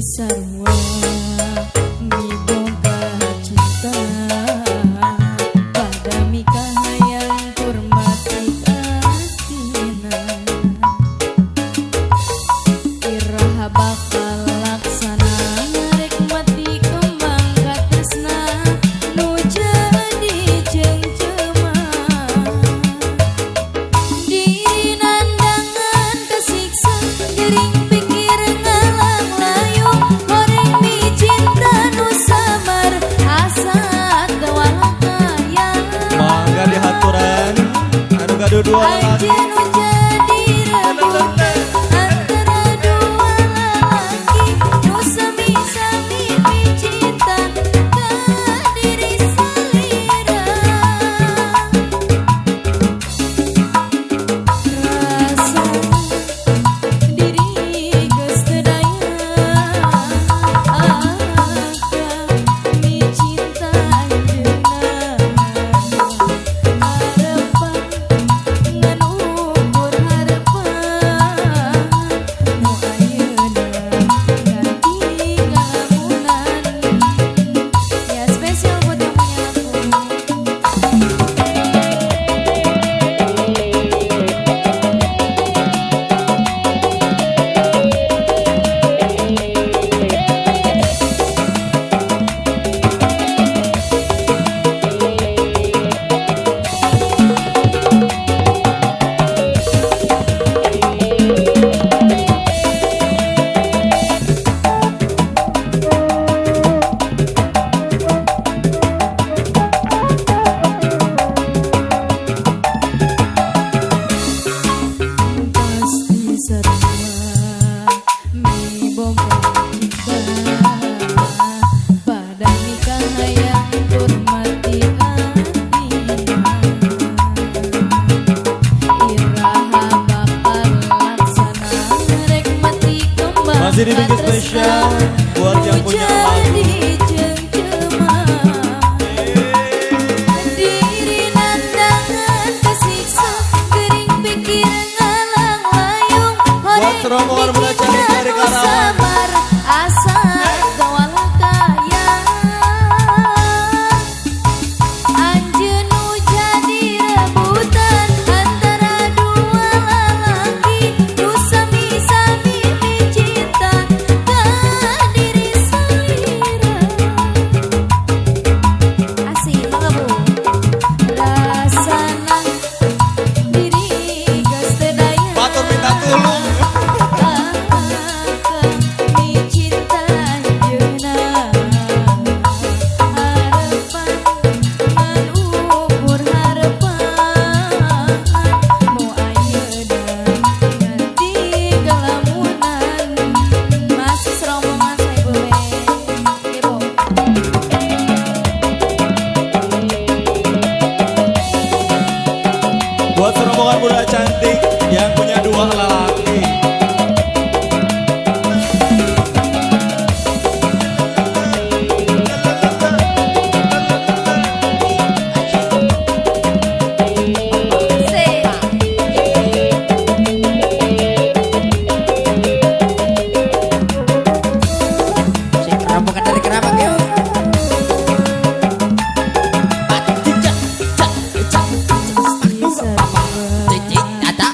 sarua mi boga cinta pada mika hayang kurmati atina iraha bakal laksana rek mati kembang katresna nu jadi cengcema di nandangan kesiksa gering pikir ngalang layu goreng mi cinta nu samar asa tewang kaya mangga dihaturan anu gaduh dua lagi nu jadi rebutan antara dua lelaki nu sami-sami mi cinta ka diri salira rasa diri geus teu daya mi cinta ayeuna harapan ngan ukur harapan nu ayeuna ganti ngalamunan ya spesial buat yang punya aku. Pasti sarua mi boga cinta pada nikah hayang hormati atina iraha bakal laksana rek mati kembang masih dibikin spesial buat yang punya lagu jadi cengcema diri nandangan kesiksa gering pikir ngalang layung horeng serombongan mi Bunda Cantik cinta dari nu Karawang. samar asa tewang kaya anjeun nu jadi rebutan antara dua lelaki nu sami-sami mi cinta ka diri salira asih mangga bu rasana diri geus teu daya batur minta tulung mi cinta ayeuna harapan ngan ukur harapan nu ayeuna ganti gelamunan masih serombongan saya ibu buat serombongan Bunda Cantik yang punya dua lelaki Rombongan dari Kerawang yuk. Cicit ada.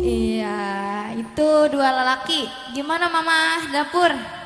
Iya, itu dua lelaki. Gimana mama dapur?